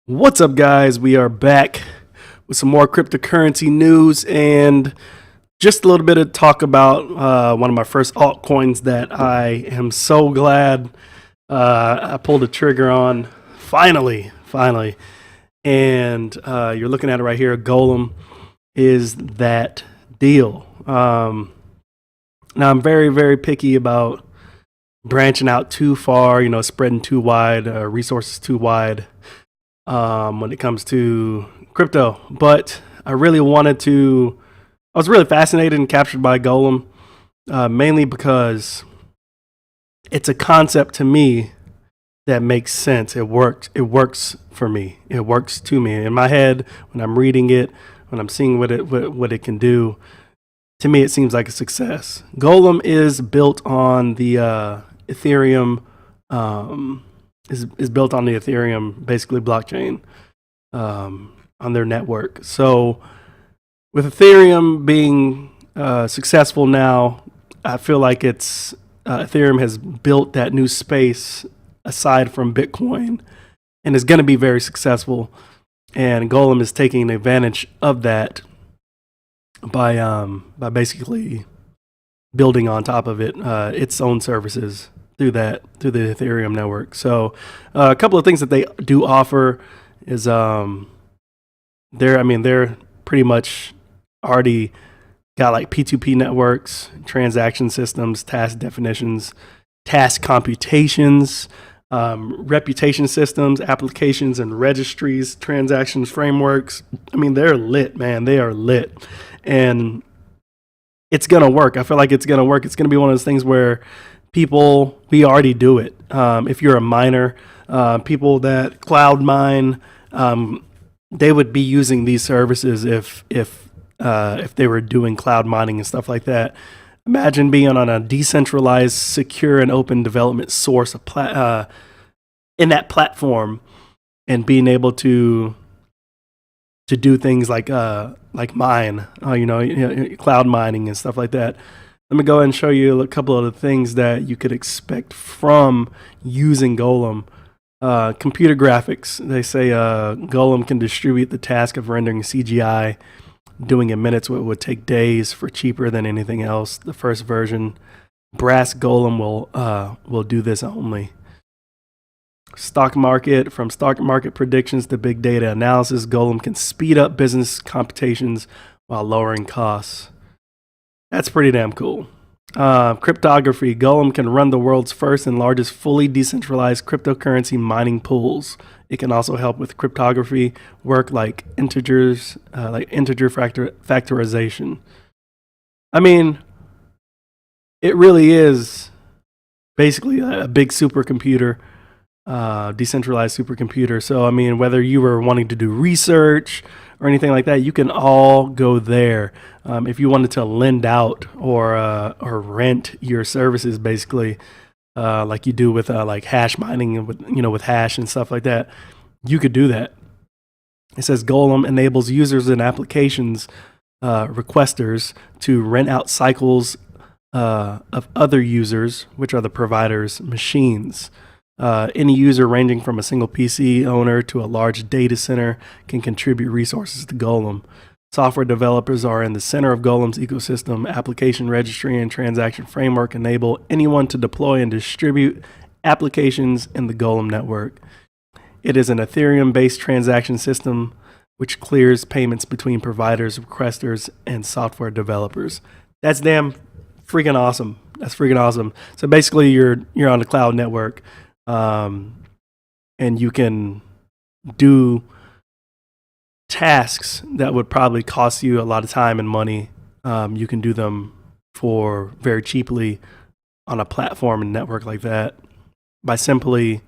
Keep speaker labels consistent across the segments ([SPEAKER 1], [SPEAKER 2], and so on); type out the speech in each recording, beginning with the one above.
[SPEAKER 1] What's up, guys? We are back with some more cryptocurrency news and just a little bit of talk about one of my first altcoins that I am so glad I pulled the trigger on. Finally. And you're looking at it right here. Golem is that deal. Now, I'm very, very picky about branching out too far, spreading too wide, resources too wide. When it comes to crypto, but I was really fascinated and captured by Golem, mainly because it's a concept to me that makes sense. It works for me. It works to me in my head when I'm reading it, when I'm seeing what it can do. To me, it seems like a success. Golem is built on the Ethereum. Is built on the Ethereum, basically blockchain, on their network. So with Ethereum being successful now, I feel like Ethereum has built that new space aside from Bitcoin and is going to be very successful. And Golem is taking advantage of that by basically building on top of it its own services through the Ethereum network. So a couple of things that they do offer is they're pretty much already got like P2P networks, transaction systems, task definitions, task computations, reputation systems, applications and registries, transactions frameworks. I mean, they're lit, man. They are lit. And it's going to work. I feel like it's going to work. It's going to be one of those things where we already do it. If you're a miner, people that cloud mine, they would be using these services if they were doing cloud mining and stuff like that. Imagine being on a decentralized, secure, and open development source in that platform, and being able to do things like mine, cloud mining and stuff like that. Let me go ahead and show you a couple of the things that you could expect from using Golem. Computer graphics. They say Golem can distribute the task of rendering CGI, doing in minutes what would take days for cheaper than anything else. The first version, Brass Golem, will do this only. Stock market. From stock market predictions to big data analysis, Golem can speed up business computations while lowering costs. That's pretty damn cool. Cryptography. Golem can run the world's first and largest fully decentralized cryptocurrency mining pools. It can also help with cryptography work like integer factorization. I mean, it really is basically a big supercomputer, decentralized supercomputer. So, I mean, whether you were wanting to do research or anything like that, you can all go there. If you wanted to lend out or rent your services, basically, like you do with like hash mining and with hash and stuff like that, you could do that. It says Golem enables users and applications requesters to rent out cycles of other users, which are the provider's machines. Any user ranging from a single PC owner to a large data center can contribute resources to Golem. Software developers are in the center of Golem's ecosystem. Application registry and transaction framework enable anyone to deploy and distribute applications in the Golem network. It is an Ethereum-based transaction system which clears payments between providers, requesters, and software developers. That's damn freaking awesome. That's freaking awesome. So basically, you're on the cloud network. And you can do tasks that would probably cost you a lot of time and money. You can do them for very cheaply on a platform and network like that by simply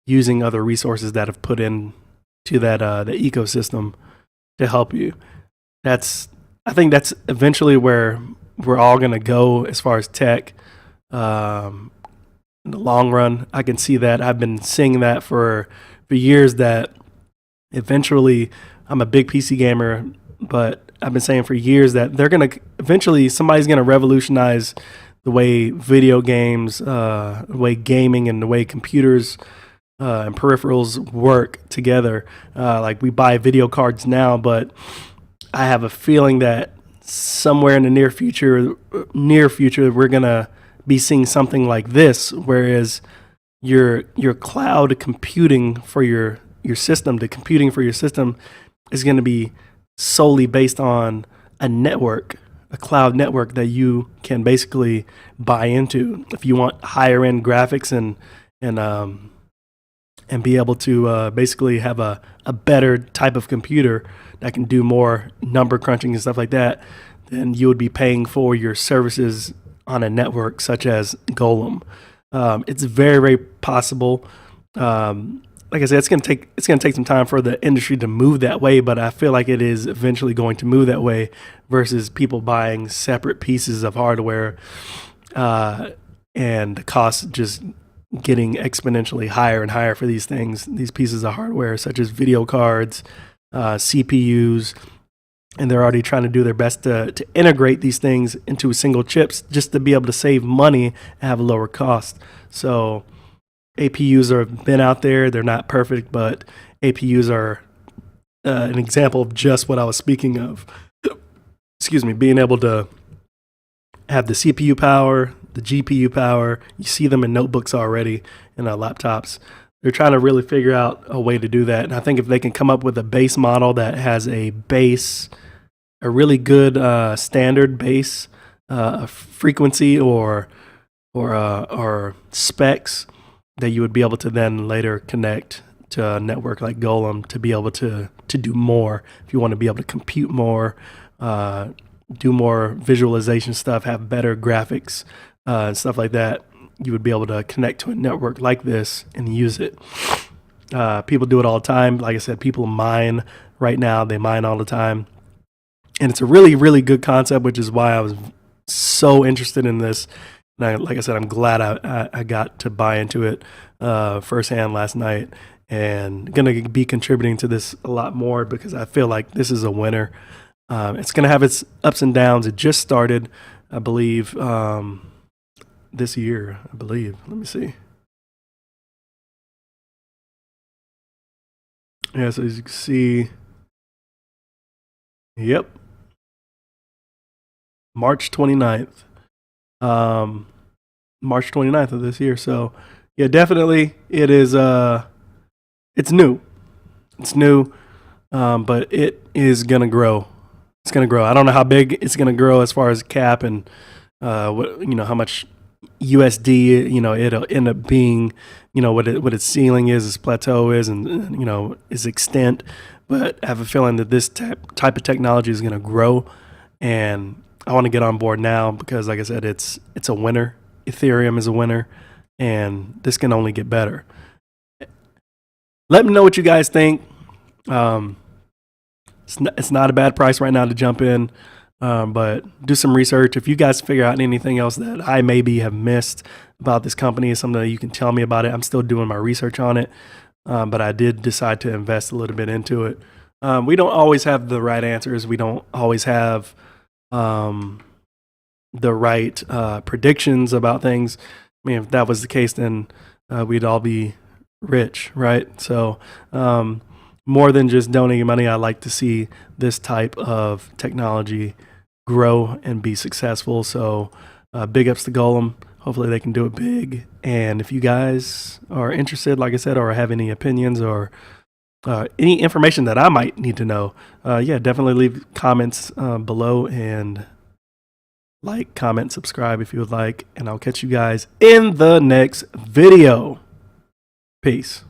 [SPEAKER 1] using other resources that have put in to that the ecosystem to help you. I think that's eventually where we're all going to go as far as tech. In the long run, I can see that. I've been seeing that for years, that eventually, I'm a big PC gamer, but I've been saying for years that somebody's going to revolutionize the way video games, the way gaming, and the way computers and peripherals work together. Like we buy video cards now, but I have a feeling that somewhere in the near future, we're gonna be seeing something like this, whereas your cloud computing for your system, the computing for your system is going to be solely based on a network, a cloud network that you can basically buy into if you want higher end graphics and be able to basically have a better type of computer that can do more number crunching and stuff like that. Then you would be paying for your services on a network such as Golem. It's very, very possible. Like I said, it's gonna take some time for the industry to move that way, but I feel like it is eventually going to move that way versus people buying separate pieces of hardware, and the cost just getting exponentially higher and higher for these things, these pieces of hardware such as video cards, CPUs, and they're already trying to do their best to integrate these things into single chips just to be able to save money and have a lower cost. So APUs have been out there. They're not perfect, but APUs are an example of just what I was speaking of. Excuse me, being able to have the CPU power, the GPU power. You see them in notebooks already, in laptops. They're trying to really figure out a way to do that. And I think if they can come up with a base model that has a really good standard base frequency or specs that you would be able to then later connect to a network like Golem to be able to do more. If you want to be able to compute more, do more visualization stuff, have better graphics and stuff like that, you would be able to connect to a network like this and use it. People do it all the time. Like I said, people mine right now. They mine all the time. And it's a really, really good concept, which is why I was so interested in this. And like I said, I'm glad I got to buy into it firsthand last night, and going to be contributing to this a lot more because I feel like this is a winner. It's going to have its ups and downs. It just started, I believe, this year, I believe. Let me see. Yeah, so as you can see, yep, March 29th. March 29th of this year. So yeah, definitely it is it's new. It's new. But it is gonna grow. It's gonna grow. I don't know how big it's gonna grow as far as cap and how much USD, it'll end up being, what its ceiling is, its plateau is, and its extent. But I have a feeling that this type of technology is gonna grow, and I want to get on board now because, like I said, it's a winner. Ethereum is a winner, and this can only get better. Let me know what you guys think. It's not a bad price right now to jump in, but do some research. If you guys figure out anything else that I maybe have missed about this company, is something that you can tell me about it. I'm still doing my research on it, but I did decide to invest a little bit into it. We don't always have the right answers. We don't always have the right predictions about things. I mean, if that was the case, then we'd all be rich, right? So more than just donating money, I like to see this type of technology grow and be successful. So big ups to Golem. Hopefully they can do it big. And if you guys are interested, like I said, or have any opinions or any information that I might need to know, definitely leave comments below, and like, comment, subscribe if you would like, and I'll catch you guys in the next video. Peace.